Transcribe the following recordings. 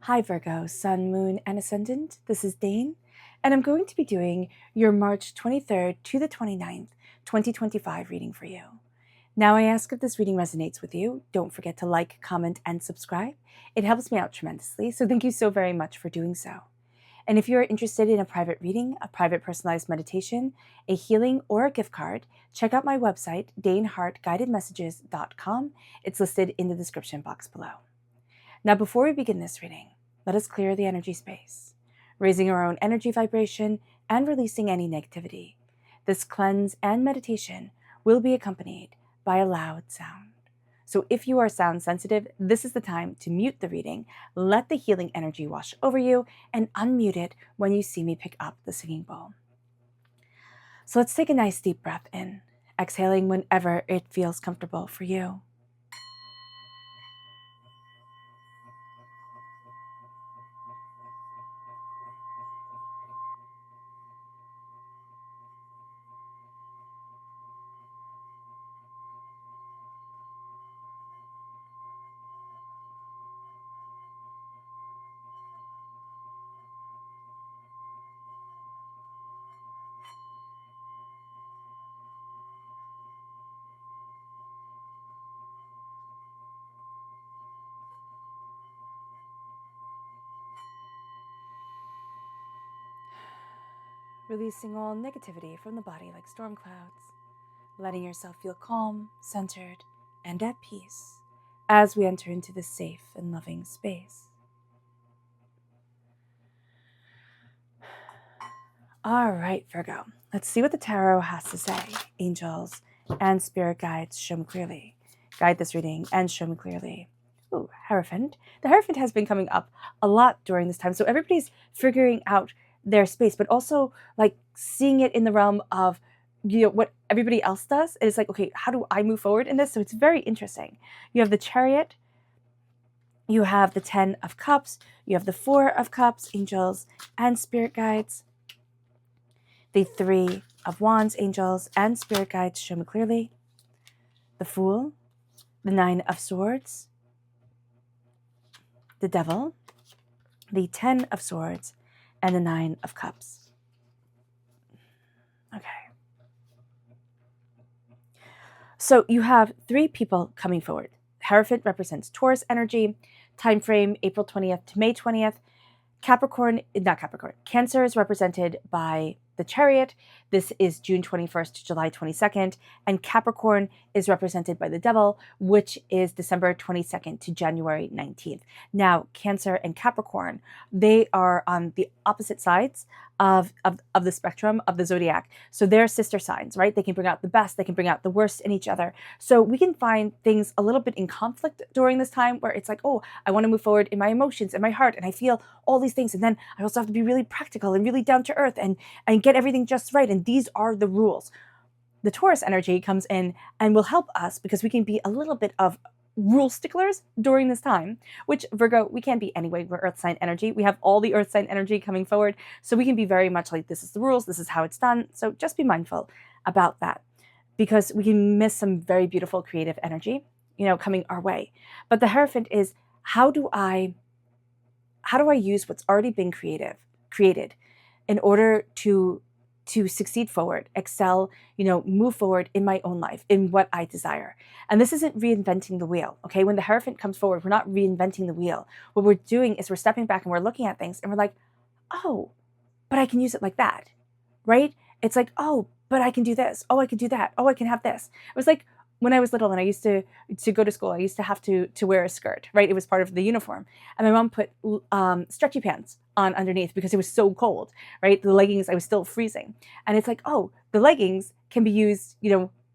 Hi Virgo, Sun, Moon, and Ascendant. This is Dane, and I'm going to be doing your March 23rd to the 29th, 2025 reading for you. Now I ask if this reading resonates with you, don't forget to like, comment, and subscribe. It helps me out tremendously, so thank you so very much for doing so. And if you're interested in a private reading, a private personalized meditation, a healing, or a gift card, check out my website, daneharttarot.com. It's listed in the description box below. Now, before we begin this reading, let us clear the energy space, raising our own energy vibration and releasing any negativity. This cleanse and meditation will be accompanied by a loud sound. So if you are sound sensitive, this is the time to mute the reading, let the healing energy wash over you, and unmute it when you see me pick up the singing bowl. So let's take a nice deep breath in, exhaling whenever it feels comfortable for you. Releasing all negativity from the body like storm clouds, letting yourself feel calm, centered, and at peace as we enter into this safe and loving space. All right, Virgo, let's see what the tarot has to say. Angels and spirit guides, show me clearly. Guide this reading and show me clearly. Ooh, Hierophant. The Hierophant has been coming up a lot during this time, so everybody's figuring out their space, but also like seeing it in the realm of what everybody else does. It's like, okay, how do I move forward in this? So it's very interesting. You have the Chariot, you have the 10 of Cups, you have the 4 of Cups, angels and spirit guides, the 3 of Wands, angels and spirit guides, show me clearly, the Fool, the 9 of Swords, the Devil, the 10 of Swords, and the 9 of Cups. Okay. So you have 3 people coming forward. Hierophant represents Taurus energy, time frame April 20th to May 20th. Cancer is represented by the Chariot. This is June 21st to July 22nd. And Capricorn is represented by the Devil, which is December 22nd to January 19th. Now, Cancer and Capricorn, they are on the opposite sides of the spectrum of the zodiac. So they're sister signs, right? They can bring out the best, they can bring out the worst in each other. So we can find things a little bit in conflict during this time where it's like, oh, I want to move forward in my emotions and my heart, and I feel all these things. And then I also have to be really practical and really down to earth and get everything just right. And these are the rules. The Taurus energy comes in and will help us because we can be a little bit of rule sticklers during this time, which Virgo, we can't be anyway. We're earth sign energy. We have all the earth sign energy coming forward. So we can be very much like, this is the rules, this is how it's done. So just be mindful about that because we can miss some very beautiful creative energy, coming our way. But the Hierophant is, how do I use what's already been created in order to succeed forward, excel, move forward in my own life, in what I desire. And this isn't reinventing the wheel, okay? When the Hierophant comes forward, we're not reinventing the wheel. What we're doing is we're stepping back and we're looking at things and we're like, oh, but I can use it like that, right? It's like, oh, but I can do this. Oh, I can do that. Oh, I can have this. It was like when I was little and I used to go to school, I used to have to wear a skirt, right? It was part of the uniform. And my mom put stretchy pants on underneath because it was so cold, right? The leggings, I was still freezing. And it's like, oh, the leggings can be used,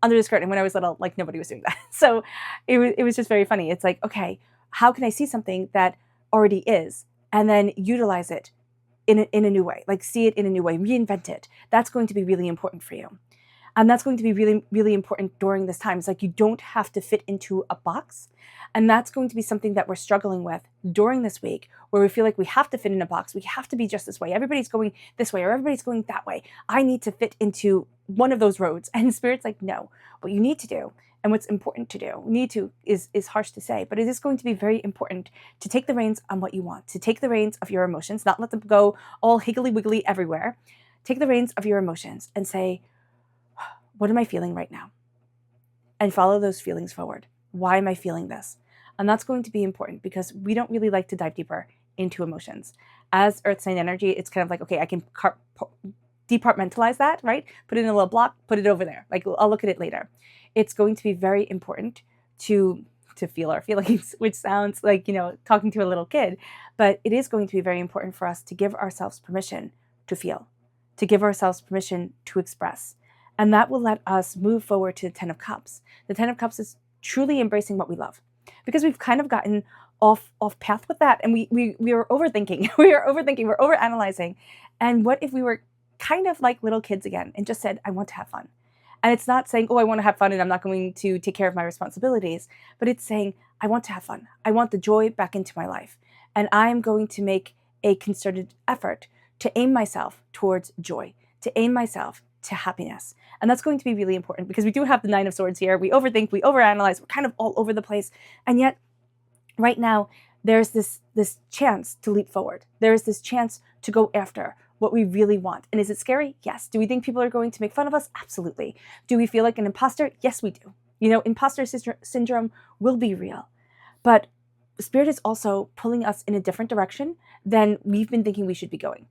under the skirt. And when I was little, like nobody was doing that. So it was just very funny. It's like, okay, how can I see something that already is and then utilize it in a new way, like see it in a new way, reinvent it. That's going to be really important for you. And that's going to be really, really important during this time. It's like you don't have to fit into a box. And that's going to be something that we're struggling with during this week, where we feel like we have to fit in a box. We have to be just this way. Everybody's going this way or everybody's going that way. I need to fit into one of those roads. And Spirit's like, no, what you need to do And what's important to do, need to is harsh to say, but it is going to be very important to take the reins on what you want, to take the reins of your emotions, not let them go all higgly wiggly everywhere. Take the reins of your emotions and say, what am I feeling right now? And follow those feelings forward. Why am I feeling this? And that's going to be important because we don't really like to dive deeper into emotions. As earth sign energy, it's kind of like, okay, I can departmentalize that, right? Put it in a little block, put it over there. Like, I'll look at it later. It's going to be very important to feel our feelings, which sounds like, talking to a little kid, but it is going to be very important for us to give ourselves permission to feel, to give ourselves permission to express. And that will let us move forward to the 10 of Cups. The 10 of Cups is truly embracing what we love, because we've kind of gotten off path with that, and we are overthinking. We are overthinking. We're overanalyzing. And what if we were kind of like little kids again and just said, I want to have fun? And it's not saying, oh, I want to have fun and I'm not going to take care of my responsibilities, but it's saying, I want to have fun. I want the joy back into my life. And I'm going to make a concerted effort to aim myself towards joy, to aim myself to happiness. And that's going to be really important because we do have the 9 of Swords here. We overthink, we overanalyze, we're kind of all over the place. And yet, right now, there's this chance to leap forward. There is this chance to go after what we really want. And is it scary? Yes. Do we think people are going to make fun of us? Absolutely. Do we feel like an imposter? Yes, we do. Imposter syndrome will be real. But Spirit is also pulling us in a different direction than we've been thinking we should be going.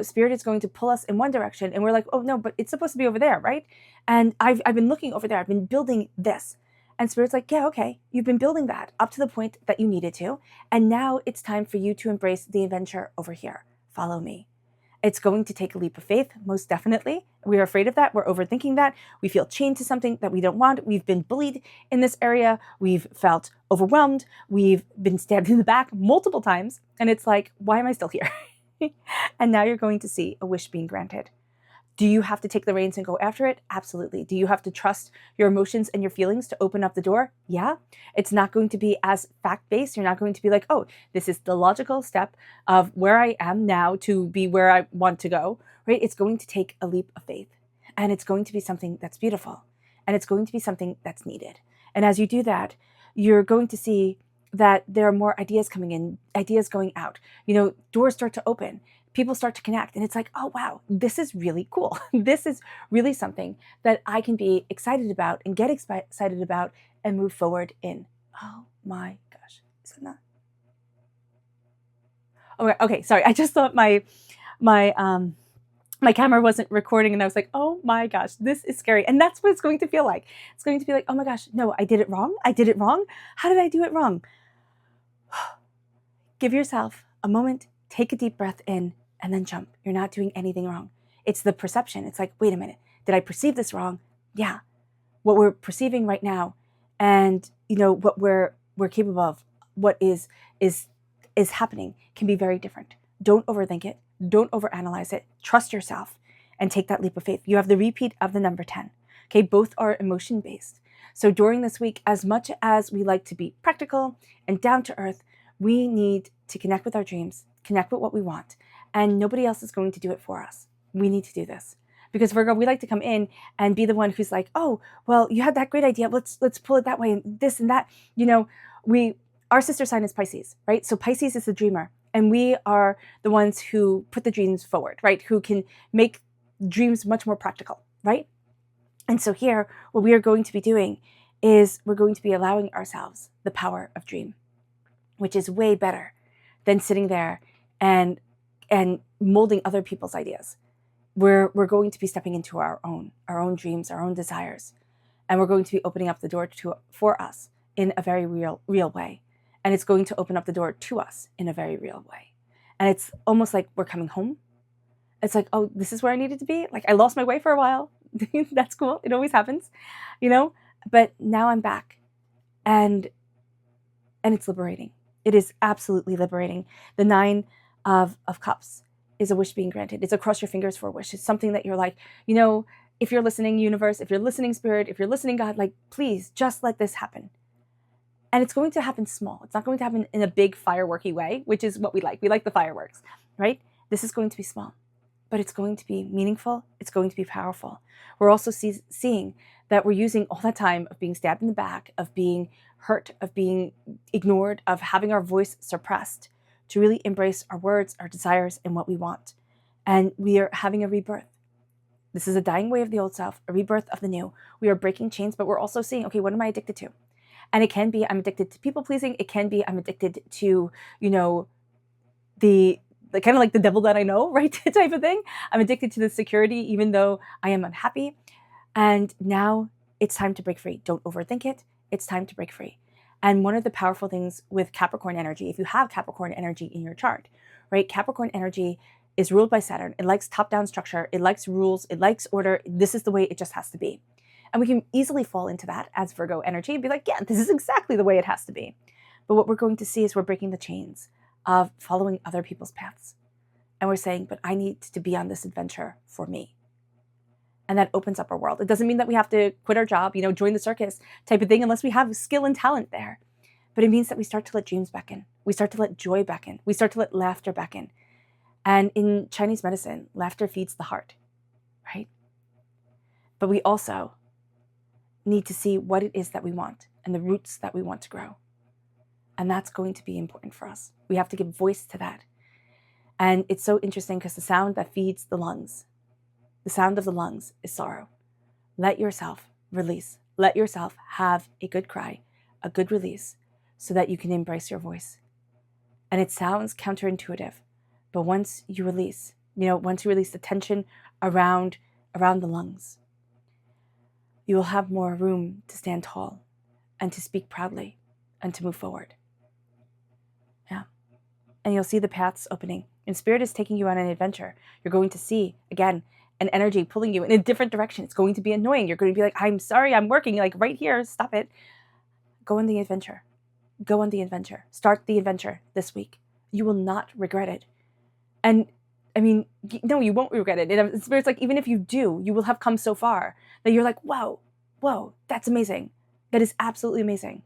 Spirit is going to pull us in one direction and we're like, oh no, but it's supposed to be over there, right? And I've been looking over there. I've been building this. And Spirit's like, yeah, okay, you've been building that up to the point that you needed to. And now it's time for you to embrace the adventure over here. Follow me. It's going to take a leap of faith, most definitely. We're afraid of that. We're overthinking that. We feel chained to something that we don't want. We've been bullied in this area. We've felt overwhelmed. We've been stabbed in the back multiple times. And it's like, why am I still here? And now you're going to see a wish being granted. Do you have to take the reins and go after it? Absolutely. Do you have to trust your emotions and your feelings to open up the door? Yeah. It's not going to be as fact-based. You're not going to be like, oh, this is the logical step of where I am now to be where I want to go, right? It's going to take a leap of faith, and it's going to be something that's beautiful, and it's going to be something that's needed. And as you do that, you're going to see that there are more ideas coming in, ideas going out. Doors start to open. People start to connect, and it's like, oh, wow, this is really cool. This is really something that I can be excited about and get excited about and move forward in. Oh my gosh, is it not? Oh, okay, sorry. I just thought my camera wasn't recording, and I was like, oh my gosh, this is scary. And that's what it's going to feel like. It's going to be like, oh my gosh, no, I did it wrong. I did it wrong. How did I do it wrong? Give yourself a moment, take a deep breath in, and then jump. You're not doing anything wrong. It's the perception. It's like, wait a minute, did I perceive this wrong? Yeah. What we're perceiving right now, and what we're capable of, what is happening can be very different. Don't overthink it. Don't overanalyze it. Trust yourself and take that leap of faith. You have the repeat of the number 10. Okay, both are emotion-based. So during this week, as much as we like to be practical and down to earth, we need to connect with our dreams, connect with what we want. And nobody else is going to do it for us. We need to do this. Because Virgo, we like to come in and be the one who's like, oh, well, you had that great idea. Let's pull it that way and this and that. Our sister sign is Pisces, right? So Pisces is the dreamer. And we are the ones who put the dreams forward, right? Who can make dreams much more practical, right? And so here, what we are going to be doing is we're going to be allowing ourselves the power of dream, which is way better than sitting there and molding other people's ideas. We're going to be stepping into our own dreams, our own desires, and we're going to be opening up the door for us in a very real way. And it's going to open up the door to us in a very real way. And it's almost like we're coming home. It's like, oh, this is where I needed to be. Like, I lost my way for a while. That's cool. It always happens, but now I'm back, and it's liberating. It is absolutely liberating. The 9 of Cups is a wish being granted. It's a cross your fingers for a wish. It's something that you're like, if you're listening, universe, if you're listening, spirit, if you're listening, God, like, please just let this happen. And it's going to happen small. It's not going to happen in a big fireworky way, which is what we like. We like the fireworks, right? This is going to be small, but it's going to be meaningful. It's going to be powerful. We're also seeing that we're using all that time of being stabbed in the back, of being hurt, of being ignored, of having our voice suppressed, to really embrace our words, our desires, and what we want. And we are having a rebirth. This is a dying away of the old self, a rebirth of the new. We are breaking chains, but we're also seeing, okay, what am I addicted to? And it can be I'm addicted to people pleasing. It can be I'm addicted to, the kind of like the devil that I know, right? type of thing. I'm addicted to the security, even though I am unhappy. And now it's time to break free. Don't overthink it. It's time to break free. And one of the powerful things with Capricorn energy, if you have Capricorn energy in your chart, right? Capricorn energy is ruled by Saturn. It likes top-down structure. It likes rules. It likes order. This is the way it just has to be. And we can easily fall into that as Virgo energy and be like, yeah, this is exactly the way it has to be. But what we're going to see is we're breaking the chains of following other people's paths. And we're saying, but I need to be on this adventure for me. And that opens up our world. It doesn't mean that we have to quit our job, join the circus type of thing, unless we have skill and talent there. But it means that we start to let dreams back in. We start to let joy back in. We start to let laughter back in. And in Chinese medicine, laughter feeds the heart, right? But we also need to see what it is that we want and the roots that we want to grow. And that's going to be important for us. We have to give voice to that. And it's so interesting because the sound that feeds the lungs, the sound of the lungs is sorrow. Let yourself release. Let yourself have a good cry, a good release, so that you can embrace your voice. And it sounds counterintuitive, but once you release the tension around the lungs, you will have more room to stand tall and to speak proudly and to move forward. Yeah. And you'll see the paths opening. And Spirit is taking you on an adventure. You're going to see, again, an energy pulling you in a different direction. It's going to be annoying. You're going to be like, I'm sorry, I'm working, like right here, stop it. Go on the adventure. Go on the adventure. Start the adventure this week. You will not regret it. And no, you won't regret it. And Spirit's like, even if you do, you will have come so far that you're like, whoa, that's amazing. That is absolutely amazing.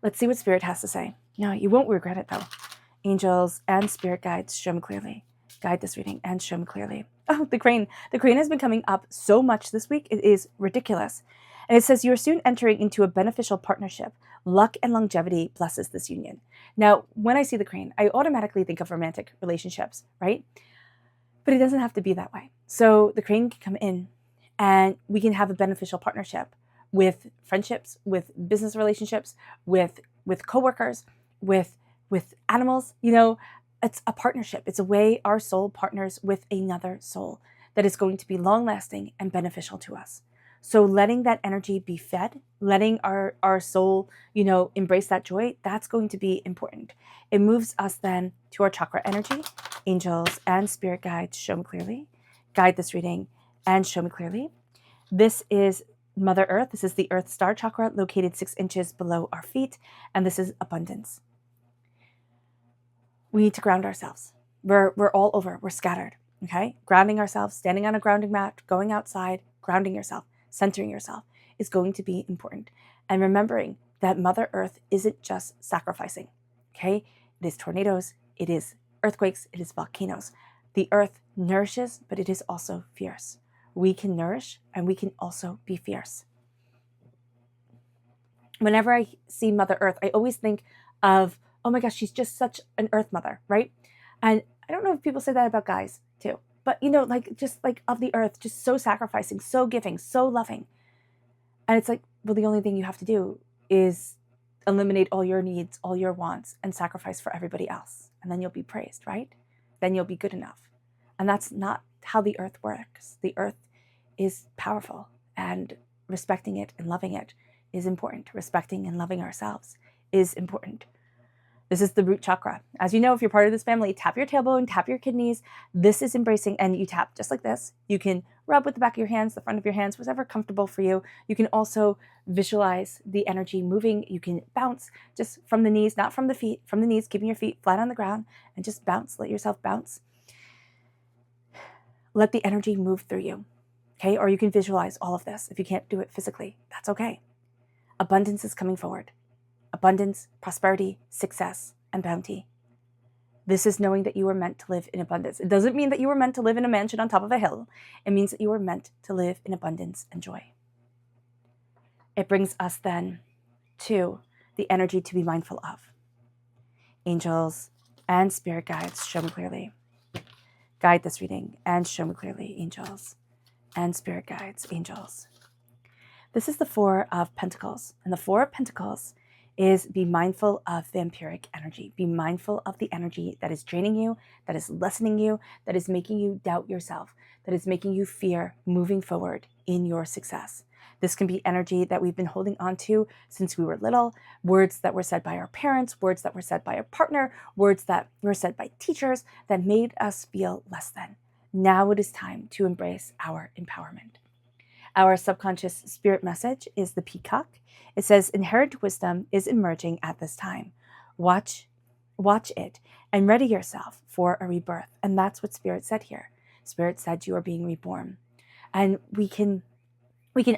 Let's see what Spirit has to say. No, you won't regret it though. Angels and Spirit guides, show me clearly. Guide this reading and show me clearly. Oh, the crane. The crane has been coming up so much this week. It is ridiculous. And it says, you are soon entering into a beneficial partnership. Luck and longevity blesses this union. Now, when I see the crane, I automatically think of romantic relationships, right? But it doesn't have to be that way. So the crane can come in and we can have a beneficial partnership with friendships, with business relationships, with coworkers, with animals. It's a partnership. It's a way our soul partners with another soul that is going to be long-lasting and beneficial to us. So letting that energy be fed, letting our soul, embrace that joy, that's going to be important. It moves us then to our chakra energy. Angels and Spirit guides, show me clearly. Guide this reading and show me clearly. This is Mother Earth. This is the Earth Star Chakra located 6 inches below our feet. And this is abundance. We need to ground ourselves. We're all over. We're scattered. Okay? Grounding ourselves, standing on a grounding mat, going outside, grounding yourself, centering yourself is going to be important. And remembering that Mother Earth isn't just sacrificing. Okay? It is tornadoes. It is earthquakes. It is volcanoes. The earth nourishes, but it is also fierce. We can nourish and we can also be fierce. Whenever I see Mother Earth, I always think of, oh my gosh, she's just such an earth mother, right? And I don't know if people say that about guys too, but just of the earth, just so sacrificing, so giving, so loving. And it's like, well, the only thing you have to do is eliminate all your needs, all your wants, and sacrifice for everybody else. And then you'll be praised, right? Then you'll be good enough. And that's not how the earth works. The earth is powerful, and respecting it and loving it is important. Respecting and loving ourselves is important. This is the root chakra. As you know, if you're part of this family, tap your tailbone, tap your kidneys. This is embracing, and you tap just like this. You can rub with the back of your hands, the front of your hands, whatever comfortable for you. You can also visualize the energy moving. You can bounce just from the knees, not from the feet, from the knees, keeping your feet flat on the ground, and just bounce. Let yourself bounce. Let the energy move through you, okay? Or you can visualize all of this. If you can't do it physically, that's okay. Abundance is coming forward. Abundance, prosperity, success, and bounty. This is knowing that you were meant to live in abundance. It doesn't mean that you were meant to live in a mansion on top of a hill. It means that you were meant to live in abundance and joy. It brings us then to the energy to be mindful of. Angels and spirit guides, show me clearly. Guide this reading and show me clearly, angels and spirit guides, angels. This is the Four of Pentacles. And the Four of Pentacles is be mindful of vampiric energy. Be mindful of the energy that is draining you, that is lessening you, that is making you doubt yourself, that is making you fear moving forward in your success. This can be energy that we've been holding on to since we were little, words that were said by our parents, words that were said by a partner, words that were said by teachers that made us feel less than. Now it is time to embrace our empowerment. Our subconscious spirit message is the peacock. It says, inherent wisdom is emerging at this time. Watch it and ready yourself for a rebirth. And that's what Spirit said here. Spirit said you are being reborn. And we can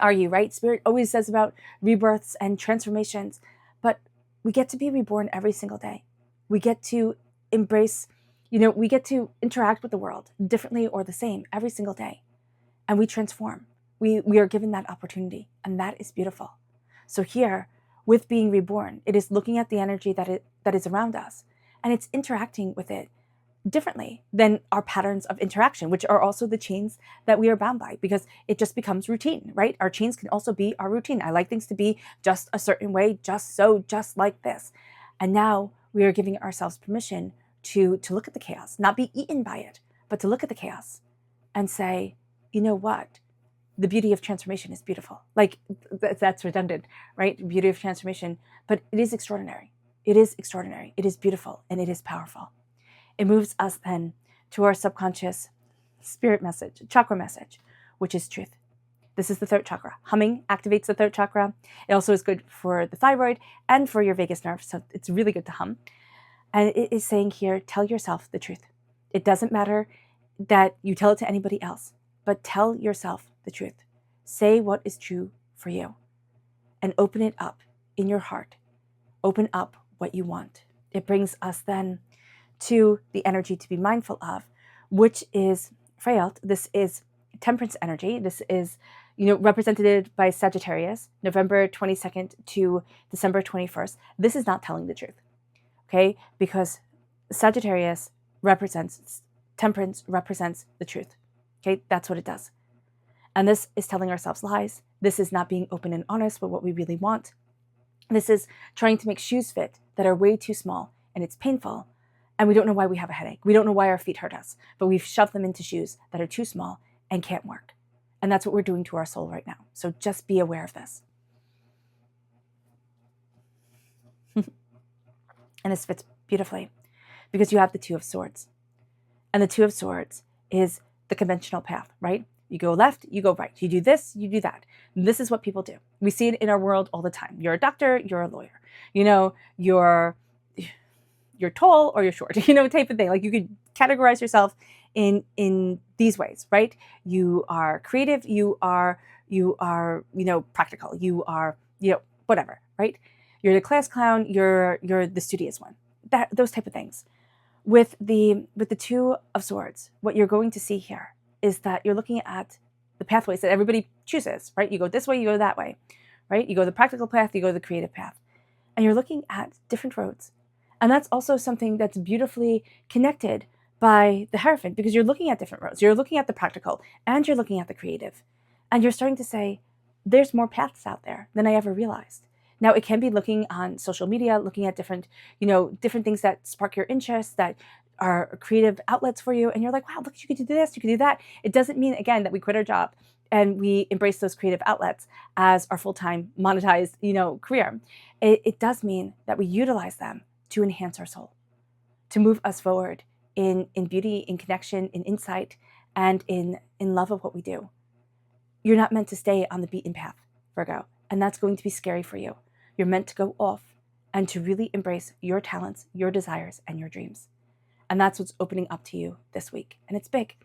argue, right? Spirit always says about rebirths and transformations, but we get to be reborn every single day. We get to embrace, we get to interact with the world differently or the same every single day. And we transform. We are given that opportunity, and that is beautiful. So here, with being reborn, it is looking at the energy that is around us, and it's interacting with it differently than our patterns of interaction, which are also the chains that we are bound by, because it just becomes routine, right? Our chains can also be our routine. I like things to be just a certain way, just like this. And now we are giving ourselves permission to look at the chaos, not be eaten by it, but to look at the chaos and say, you know what? The beauty of transformation is beautiful. Like, that's redundant, right? Beauty of transformation, but it is extraordinary. It is extraordinary. It is beautiful, and it is powerful. It moves us then to our subconscious spirit message, chakra message, which is truth. This is the third chakra. Humming activates the third chakra. It also is good for the thyroid and for your vagus nerve, so it's really good to hum. And it is saying here, tell yourself the truth. It doesn't matter that you tell it to anybody else, but tell yourself the truth. Say what is true for you and open it up in your heart. Open up what you want. It brings us then to the energy to be mindful of, which is Freyalt. This is temperance energy. This is, represented by Sagittarius, November 22nd to December 21st. This is not telling the truth, okay? Because Sagittarius temperance represents the truth, okay? That's what it does. And this is telling ourselves lies. This is not being open and honest with what we really want. This is trying to make shoes fit that are way too small, and it's painful. And we don't know why we have a headache. We don't know why our feet hurt us, but we've shoved them into shoes that are too small and can't work. And that's what we're doing to our soul right now. So just be aware of this. And this fits beautifully because you have the Two of Swords. And the Two of Swords is the conventional path, right? You go left, you go right. You do this, you do that. This is what people do. We see it in our world all the time. You're a doctor, you're a lawyer. You're tall or you're short, type of thing. Like, you could categorize yourself in these ways, right? You are creative, you are practical, you are, whatever, right? You're the class clown, you're the studious one. Those type of things. With the Two of Swords, what you're going to see here is that you're looking at the pathways that everybody chooses, right? You go this way, you go that way, right? You go the practical path, you go the creative path. And you're looking at different roads. And that's also something that's beautifully connected by the Hierophant, because you're looking at different roads. You're looking at the practical and you're looking at the creative. And you're starting to say, there's more paths out there than I ever realized. Now, it can be looking on social media, looking at different things that spark your interest, that are creative outlets for you. And you're like, wow, look, you could do this, you could do that. It doesn't mean, again, that we quit our job and we embrace those creative outlets as our full-time monetized, career. It does mean that we utilize them to enhance our soul, to move us forward in beauty, in connection, in insight, and in love of what we do. You're not meant to stay on the beaten path, Virgo, and that's going to be scary for you. You're meant to go off and to really embrace your talents, your desires, and your dreams. And that's what's opening up to you this week. And it's big.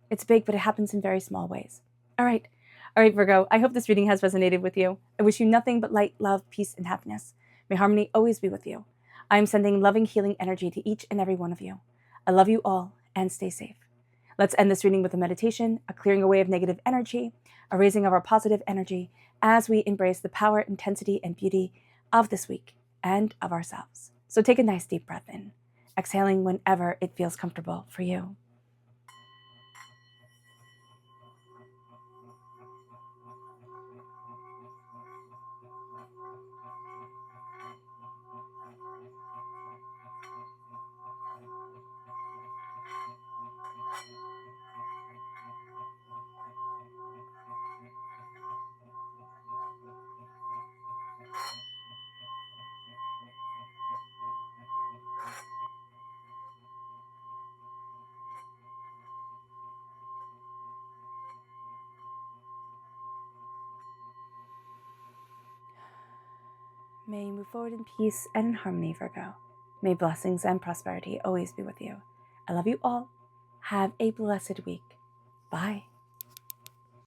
It's big, but it happens in very small ways. All right, Virgo, I hope this reading has resonated with you. I wish you nothing but light, love, peace, and happiness. May harmony always be with you. I am sending loving, healing energy to each and every one of you. I love you all and stay safe. Let's end this reading with a meditation, a clearing away of negative energy, a raising of our positive energy as we embrace the power, intensity, and beauty of this week and of ourselves. So take a nice deep breath in, exhaling whenever it feels comfortable for you. May you move forward in peace and in harmony, Virgo. May blessings and prosperity always be with you. I love you all. Have a blessed week. Bye.